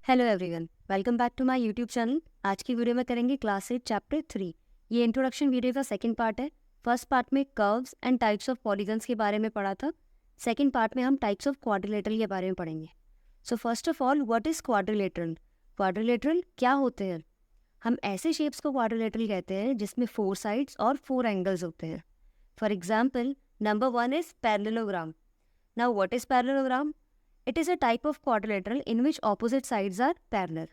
Hello everyone, welcome back to my YouTube channel. आज की video में करेंगे क्लास 8 चैप्टर 3। ये इंट्रोडक्शन वीडियो का सेकंड पार्ट है। फर्स्ट पार्ट में curves and types of polygons के बारे में पढ़ा था। सेकंड पार्ट में हम टाइप्स ऑफ क्वाड्रिलेटरल के बारे में पढ़ेंगे। So first of all, what is quadrilateral? Quadrilateral क्या होते हैं? हम ऐसे शेप्स को क्वाड्रिलेटरल कहते हैं जिसमें 4 साइड्स और 4 एंगल्स होते हैं। For example, number 1 is parallelogram. Now what is parallelogram? It is a type of quadrilateral in which opposite sides are parallel.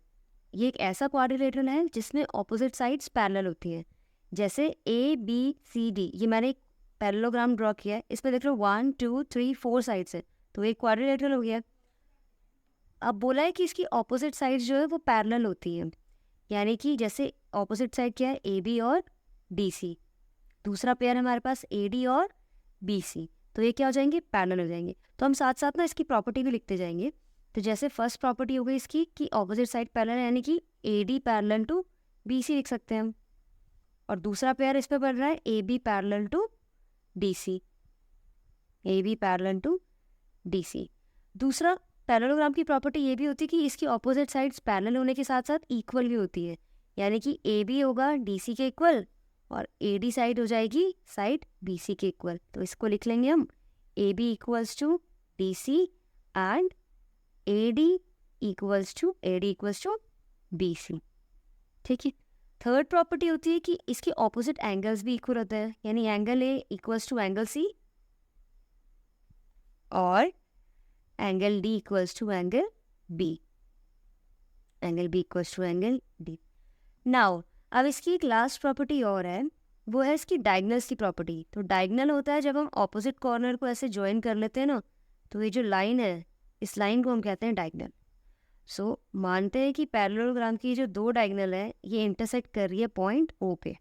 ये एक ऐसा क्वाड्रिलेटरल है जिसमें ऑपोजिट साइड्स पैरेलल होती हैं। जैसे ABCD, ये मैंने एक पैरेललोग्राम ड्रॉ किया है। इसमें देख लो 1 2 3 4 साइड्स है, तो एक क्वाड्रिलेटरल हो गया। अब बोला है कि इसकी ऑपोजिट साइड्स जो है वो पैरेलल होती हैं, यानी कि जैसे ऑपोजिट साइड क्या है, AB और DC। दूसरा पेयर हमारे पास AD और BC, तो ये क्या हो जाएंगे, पैरेलल हो जाएंगे। तो हम साथ साथ ना इसकी प्रॉपर्टी भी लिखते जाएंगे। तो जैसे फर्स्ट प्रॉपर्टी हो गई इसकी कि ऑपोजिट साइड पैरेलल, यानी कि AD पैरेलल टू BC लिख सकते हैं हम। और दूसरा पेयर इस पे बन रहा है AB parallel to DC, AB parallel to DC। दूसरा पैरेललोग्राम की प्रॉपर्टी ये भी होती है कि इसकी ऑपोजिट साइड्स पैरेलल होने के साथ साथ इक्वल भी होती है, यानी कि AB होगा DC के इक्वल और AD साइड हो जाएगी साइड BC के इक्वल। तो इसको लिख लेंगे हम AB equals to DC and AD equals to BC। ठीक है। थर्ड प्रॉपर्टी होती है कि इसके ऑपोजिट एंगल्स भी इक्वल होते हैं, यानी angle A equals to angle C और angle D equals to angle B, angle B equals to angle D। Now अब इसकी एक लास्ट प्रॉपर्टी और है, वो है इसकी डायगनल्स की प्रॉपर्टी। तो डायगनल होता है जब हम ऑपोजिट कॉर्नर को ऐसे ज्वाइन कर लेते हैं ना, तो ये जो लाइन है, इस लाइन को हम कहते हैं डायगनल। सो मानते हैं कि पैरेललोग्राम की जो दो डायगनल है ये इंटरसेक्ट कर रही है पॉइंट O पे।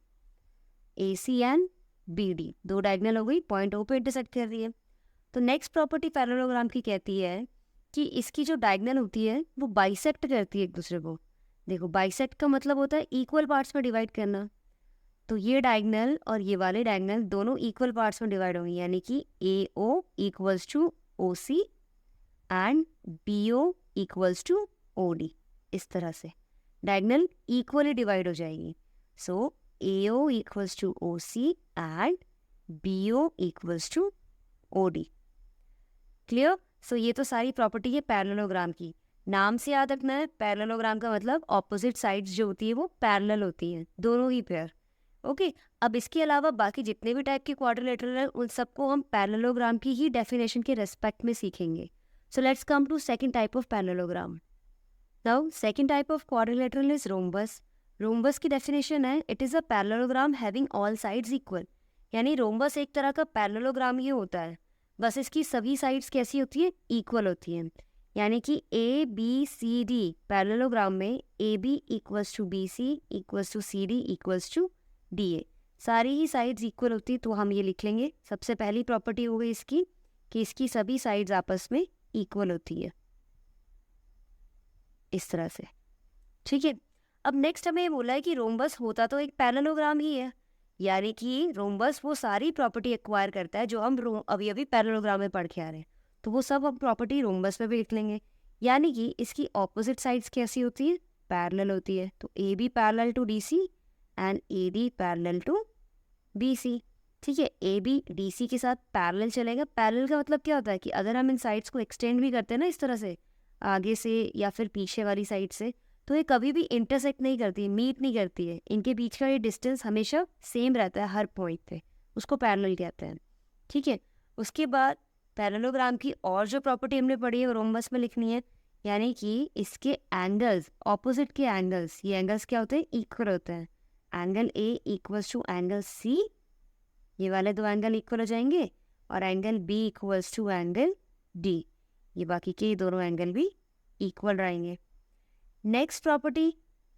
AC एंड BD दो डायगनल हो गई, पॉइंट O पे इंटरसेक्ट कर रही है। तो नेक्स्ट प्रॉपर्टी पैरेललोग्राम की कहती है कि इसकी जो डायगनल होती है वो बाइसेक्ट करती है एक दूसरे को। देखो, बाइसेक्ट का मतलब होता है इक्वल पार्ट्स में डिवाइड करना। तो ये डायगनल और ये वाले डायगनल दोनों इक्वल पार्ट्स में डिवाइड होंगे, यानी कि AO equals to OC and BO equals to OD। इस तरह से डायगनल इक्वली डिवाइड हो जाएगी। So AO equals to OC and BO equals to OD। Clear? So ये तो सारी प्रॉपर्टी है पैरेललोग्राम की। नाम से याद रखना है, पैरेललोग्राम का मतलब ऑपोजिट साइड्स जो होती है वो पैरेलल होती हैं, दोनों ही पेयर। ओके। अब इसके अलावा बाकी जितने भी टाइप के क्वाड्रिलेटरल हैं उन सबको हम पैरेललोग्राम की ही डेफिनेशन के रेस्पेक्ट में सीखेंगे। So let's come to second type of parallelogram. Now second type of quadrilateral is rhombus. Rhombus की डेफिनेशन है, it is a parallelogram having all sides equal. यानी रोम्बस एक तरह का पैरेललोग्राम ही होता है, बस इसकी सभी साइड्स कैसी होती है, इक्वल होती हैं। यानी कि ABCD पैरेललोग्राम में AB equals to BC equals to CD equals to DA, सारी ही साइड्स इक्वल होती है। तो हम ये लिख लेंगे, सबसे पहली प्रॉपर्टी हो गई इसकी कि इसकी सभी साइड्स आपस में इक्वल होती है, इस तरह से। ठीक है। अब नेक्स्ट हमें बोला है कि रोम्बस होता तो एक पैरेललोग्राम ही है, यानी कि रोम्बस वो सारी प्रॉपर्टी एक्वायर करता है जो हम अभी अभी पैरेललोग्राम में पढ़ के आ रहे हैं। तो वो सब हम प्रॉपर्टी रोम्बस में भी लिख लेंगे, यानी कि इसकी ऑपोजिट साइड्स कैसी होती है, पैरेलल होती है। तो AB parallel to DC and AD parallel to BC। ठीक है। AB DC के साथ पैरेलल चलेगा। पैरेलल का मतलब क्या होता है कि अगर हम इन साइड्स को एक्सटेंड भी करते हैं ना, इस तरह से आगे से या फिर पीछे वाली साइड से, तो ये कभी भी इंटरसेक्ट नहीं करती, मीट नहीं करती है। इनके बीच का ये डिस्टेंस हमेशा सेम रहता है हर पॉइंट पे, उसको पैरेलल कहते हैं। ठीक है। उसके बाद पैरेललोग्राम की और जो प्रॉपर्टी हमने पढ़ी है वो रोम्बस में लिखनी है, यानी कि इसके एंगल्स, ऑपोजिट के एंगल्स, ये एंगल्स क्या होते हैं, इक्वल होते हैं। Angle A equals to angle C, ये वाले दो एंगल इक्वल हो जाएंगे, और angle B equals to angle D, ये बाकी के दोनों एंगल भी इक्वल रहेंगे। नेक्स्ट प्रॉपर्टी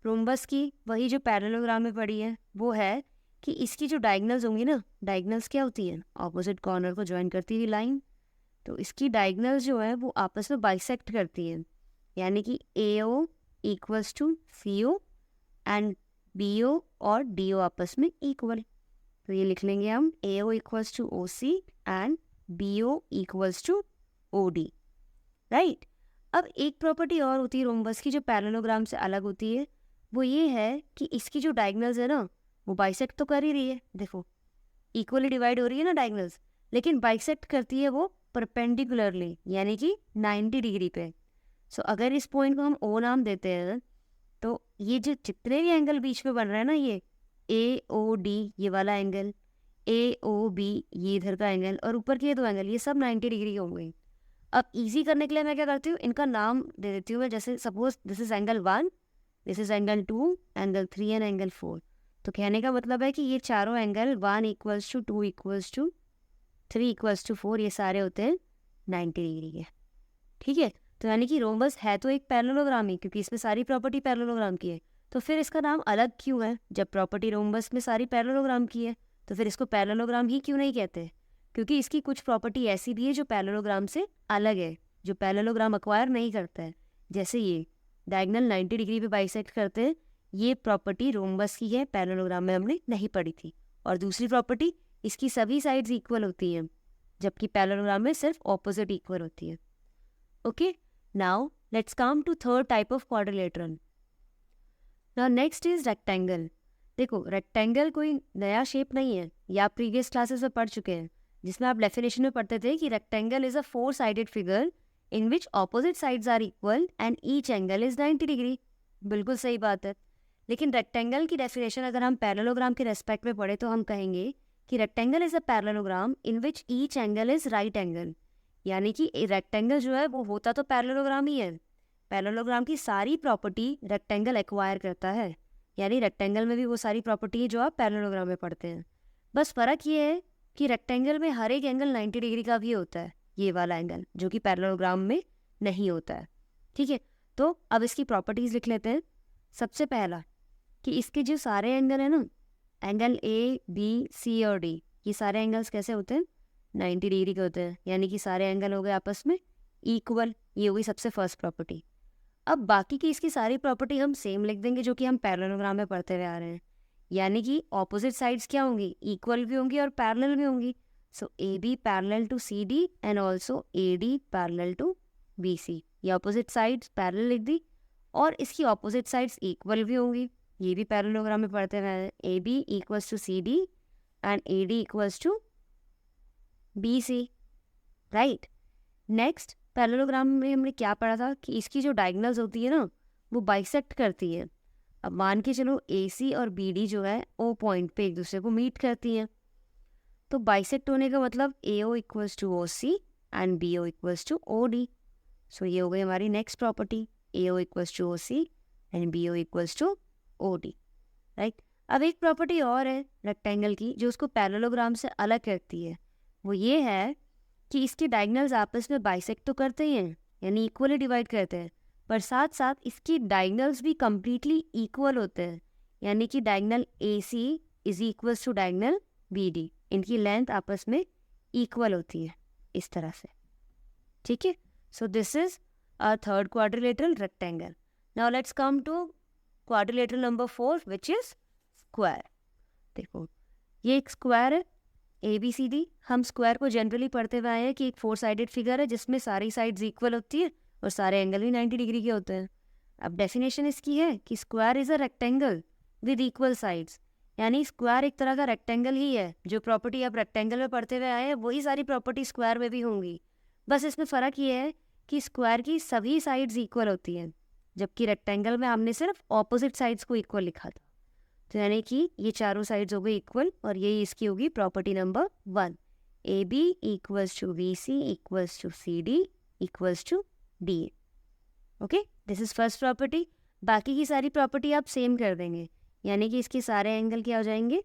रोम्बस की, वही जो पैरेललोग्राम में पड़ी है, वो है कि इसकी जो डायगनल्स होंगी ना, डायगनल्स क्या होती हैं, ऑपोजिट कॉर्नर को ज्वाइन करती हुई लाइन। तो इसकी डायगनल्स जो है वो आपस में बाइसेक्ट करती हैं, यानी कि AO equals to CO and BO और DO आपस में इक्वल। तो ये लिख लेंगे हम, AO equals to OC and BO equals to OD, right. अब एक प्रॉपर्टी और होती है रोम्बस की जो पैरेललोग्राम से अलग होती है, वो ये है कि इसकी जो डायगोनल्स है ना वो बाइसेक्ट तो कर ही रही है, देखो इक्वली डिवाइड हो रही है ना डायगोनल्स, लेकिन बाइसेक्ट करती है वो परपेंडिकुलरली, यानी कि 90 डिग्री पे। सो अगर इस पॉइंट को हम ओ नाम देते हैं तो ये जो जितने भी एंगल बीच में बन रहा है ना, ये ए ओ डी ये वाला एंगल, ए ओ बी ये इधर का एंगल, और ऊपर के ये दो एंगल, ये सब 90 डिग्री के होंगे। अब इजी करने के लिए मैं क्या करती हूँ, इनका नाम दे देती हूँ मैं, जैसे suppose this is angle 1, this is angle 2, angle 3 and angle 4। तो कहने का मतलब है कि ये चारों angle 1 equals to 2 equals to 3 equals to 4 ये सारे होते हैं 90 डिग्री के। ठीक है, तो यानी कि रोम्बस है तो एक पैरेललोग्राम ही, क्योंकि इसमें सारी प्रॉपर्टी पैरेललोग्राम की है। तो फिर इसका नाम अलग क्यों है? जब प्रॉपर्टी रोम्बस में सारी पैरेललोग्राम की है तो फिर इसको पैरेललोग्राम ही क्यों नहीं कहते? क्योंकि इसकी कुछ प्रॉपर्टी ऐसी भी है जो पैरेललोग्राम से अलग है, जो पैरेललोग्राम अक्वायर नहीं करता है। जैसे ये डायगोनल 90 डिग्री पे बाइसेक्ट करते हैं, ये प्रॉपर्टी रोम्बस की है, पैरेललोग्राम में हमने नहीं पढ़ी थी। और दूसरी प्रॉपर्टी, इसकी सभी साइड्स इक्वल होती हैं, जबकि पैरेललोग्राम में सिर्फ ऑपोजिट इक्वल होती है। Okay, now let's come to third type of quadrilateral. Now next is rectangle. देखो रेक्टेंगल कोई नया शेप नहीं है, ये आप प्रीवियस क्लासेस में पढ़ चुके हैं, जिसमें आप डेफिनेशन में पढ़ते थे कि rectangle is a 4 sided figure in which opposite sides are equal and each angle is 90 degree. बिल्कुल सही बात है, लेकिन रेक्टेंगल की डेफिनेशन अगर हम पैरेललोग्राम के रेस्पेक्ट में पढ़े तो हम कहेंगे कि rectangle is a parallelogram in which each angle is right angle. यानी कि रेक्टेंगल जो है वो होता तो पैरेललोग्राम ही है, पैरेललोग्राम की सारी प्रॉपर्टी रेक्टेंगल एक्वायर करता है, यानी रेक्टेंगल में भी वो सारी प्रॉपर्टी है जो आप पैरेललोग्राम में पढ़ते हैं। बस फ़र्क ये है कि रेक्टेंगल में हर एक एंगल 90 डिग्री का भी होता है, ये वाला एंगल जो कि पैरेललोग्राम में नहीं होता है। ठीक है, तो अब इसकी प्रॉपर्टीज़ लिख लेते हैं। सबसे पहला कि इसके जो सारे एंगल हैं ना, एंगल ए बी सी और डी, ये सारे एंगल्स कैसे होते हैं? 90 डिग्री के होते हैं, यानी कि सारे एंगल हो गए आपस में इक्वल। ये होगी सबसे फर्स्ट प्रॉपर्टी। अब बाकी की इसकी सारी प्रॉपर्टी हम सेम लिख देंगे जो कि हम पैरेललोग्राम में पढ़ते हुए आ रहे हैं, यानी कि ऑपोजिट साइड्स क्या होंगी? इक्वल भी होंगी और पैरेलल भी होंगी। So A B parallel to C D and also A D parallel to B C. ये ऑपोजिट साइड्स पैरेलल लिख दी, और इसकी ऑपोजिट साइड्स इक्वल भी होंगी, ये भी पैरेललोग्राम में पढ़ते हुए आ रहे हैं। A B equals to C D and A D equals to B C, right. Next parallelogram में हमने क्या पढ़ा था कि इसकी जो डायगोनल्स होती है ना वो बाइसेक्ट करती है। अब मान के चलो ए सी और बी डी जो है ओ पॉइंट पे एक दूसरे को मीट करती हैं, तो बाइसेक्ट होने का मतलब A O equals to O C and B O equals to O D. So ये हो गई हमारी next property, A O equals to O C and B O equals to O D, right. अब एक property और है rectangle की जो उसको पैरेललोग्राम से अलग करती है, वो ये है कि इसके डायगोनल्स आपस में बाइसेक्ट तो करते ही हैं, यानी इक्वली डिवाइड करते हैं, पर साथ साथ इसकी डायगोनल्स भी कम्प्लीटली इक्वल होते हैं, यानी कि diagonal A C is equals to diagonal B D, इनकी लेंथ आपस में इक्वल होती है इस तरह से। ठीक है, so this is a third quadrilateral rectangle. Now let's come to quadrilateral number 4 which is square. देखो ये एक स्क्वायर है ए बी सी डी। हम स्क्वायर को जनरली पढ़ते हुए आए हैं कि एक 4 साइडेड फिगर है जिसमें सारी साइड्स इक्वल होती है और सारे एंगल भी 90 डिग्री के होते हैं। अब डेफिनेशन इसकी है कि square is a rectangle with equal sides, यानी स्क्वायर एक तरह का रेक्टेंगल ही है। जो प्रॉपर्टी आप रेक्टेंगल में पढ़ते हुए आए हैं वही सारी प्रॉपर्टी स्क्वायर में भी होंगी, बस इसमें फ़र्क ये है कि स्क्वायर की सभी साइड्स इक्वल होती हैं, जबकि रेक्टेंगल में हमने सिर्फ ऑपोजिट साइड्स को इक्वल लिखा था। तो यानी कि ये चारों साइड्स हो गई इक्वल, और यही इसकी होगी property number 1, A B equals to B C equals to C D equals to D. Okay, this is first property. बाकी की सारी प्रॉपर्टी आप सेम कर देंगे, यानी कि इसके सारे एंगल क्या हो जाएंगे?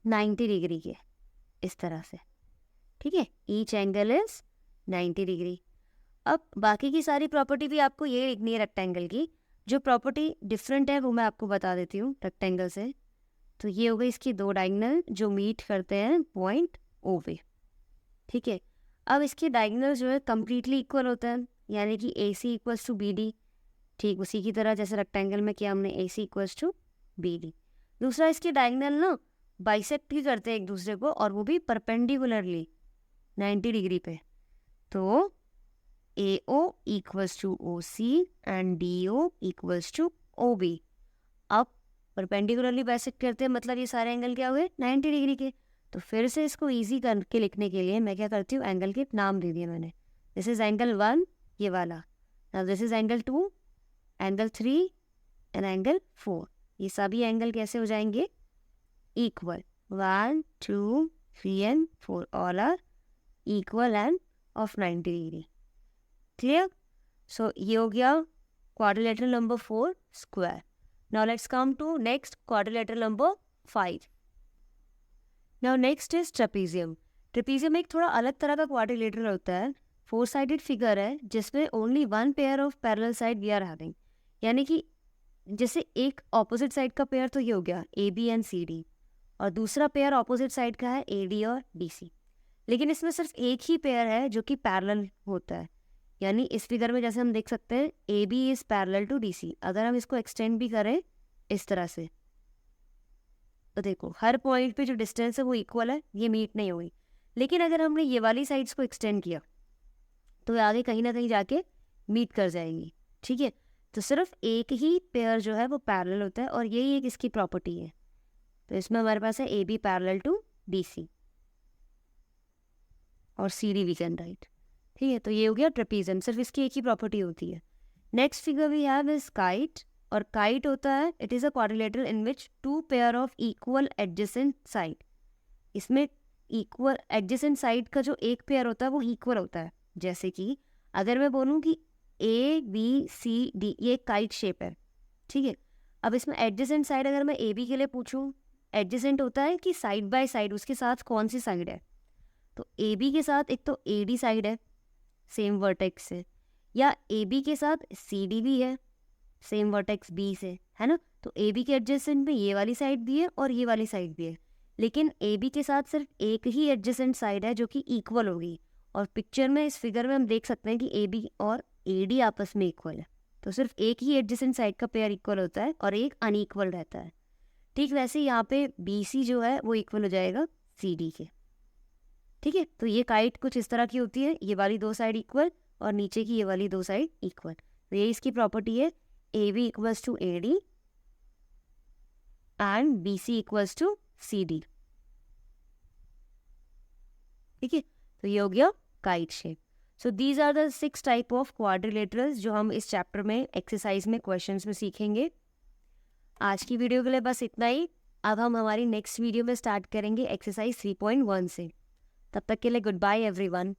90 डिग्री के, इस तरह से। ठीक है, ईच एंगल इज 90 डिग्री। अब बाकी की सारी प्रॉपर्टी भी आपको ये लिखनी है रेक्टेंगल की। जो प्रॉपर्टी डिफरेंट है वो मैं आपको बता देती हूँ रेक्टेंगल से। तो ये हो गई इसकी दो डायगोनल जो मीट करते हैं पॉइंट ओ पे। ठीक है, अब इसके डायगोनल जो है कम्प्लीटली इक्वल होता है, यानी कि ए सी इक्वल्स टू बी डी। ठीक उसी की तरह जैसे रेक्टेंगल में किया हमने, ए सी इक्वल्स टू बी डी। दूसरा इसके डायगोनल ना बाइसेक्ट भी करते हैं एक दूसरे को, और वो भी परपेंडिकुलरली 90 डिग्री पे। तो AO equals to OC and DO equals to OB. अब परपेंडिकुलरली बाइसेक्ट करते हैं, मतलब ये सारे एंगल क्या हुए 90 डिग्री के। तो फिर से इसको इजी करके लिखने के लिए मैं क्या करती हूँ, एंगल के नाम दे दिए मैंने। दिस इज एंगल 1, ये वाला। Now this is angle 2, angle 3 and angle 4। ये सभी एंगल कैसे हो जाएंगे, equal. 1, 2, 3 and 4 all are equal and of 90 degree. Clear? So ये हो गया quadrilateral number 4 square. Now let's come to next quadrilateral number 5. Now next is trapezium. Trapezium एक थोड़ा अलग तरह का quadrilateral होता है, 4-sided figure है जिसमें only one pair of parallel side we are having. यानी कि जैसे एक opposite side का पेयर तो ये हो गया AB and CD, और दूसरा पेयर opposite side का है AD और DC। लेकिन इसमें सिर्फ एक ही पेयर है जो कि पैरेलल होता है। यानी इस फिगर में जैसे हम देख सकते हैं AB is parallel to DC। अगर हम इसको एक्सटेंड भी करें इस तरह से तो देखो हर पॉइंट पे जो डिस्टेंस है वो इक्वल है, ये मीट नहीं हुई। लेकिन अगर हमने ये वाली साइड्स को एक्सटेंड किया तो आगे कहीं ना कहीं जाके मीट कर जाएंगी। ठीक है, तो सिर्फ एक ही पेयर जो है वो पैरेलल होता है और यही एक इसकी प्रॉपर्टी है। तो इसमें हमारे पास है AB पैरेलल टू DC और CD वी कैन राइट। ठीक है, तो ये हो गया ट्रेपीजियम, सिर्फ इसकी एक ही प्रॉपर्टी होती है। Next figure we have is kite, और काइट होता है it is a quadrilateral in which 2 pair of equal adjacent side. इसमें इक्वल एडजेसेंट साइड का जो एक पेयर होता है वो इक्वल होता है। जैसे कि अगर मैं बोलूँ कि ABCD ये काइट शेप है। ठीक है, अब इसमें एडजेसेंट साइड अगर मैं AB के लिए पूछूँ, एडजेसेंट होता है कि साइड बाय साइड उसके साथ कौन सी साइड है। तो AB के साथ एक तो AD साइड है सेम वर्टेक्स से, या AB के साथ CD भी है सेम वर्टेक्स B से, है ना। तो AB के एडजेसेंट में ये वाली साइड भी है और ये वाली साइड भी है, लेकिन AB के साथ सिर्फ एक ही एडजेसेंट साइड है जो कि इक्वल होगी। और पिक्चर में इस फिगर में हम देख सकते हैं कि AB और AD आपस में इक्वल है। तो सिर्फ एक ही एडजेसेंट साइड का पेयर इक्वल होता है और एक अनइक्वल रहता है। ठीक वैसे यहाँ पे BC जो है वो इक्वल हो जाएगा CD के। ठीक है, तो ये काइट कुछ इस तरह की होती है, ये वाली दो साइड इक्वल और नीचे की ये वाली दो साइड इक्वल। तो ये इसकी प्रॉपर्टी है AB equals to AD and BC equals to CD। ठीक है, तो ये हो गया kite shape. So these are the 6 type of quadrilaterals जो हम इस चैप्टर में एक्सरसाइज में क्वेश्चंस में सीखेंगे। आज की वीडियो के लिए बस इतना ही। अब हम हमारी नेक्स्ट वीडियो में स्टार्ट करेंगे एक्सरसाइज 3.1 से। तब तक के लिए गुड बाय एवरीवन।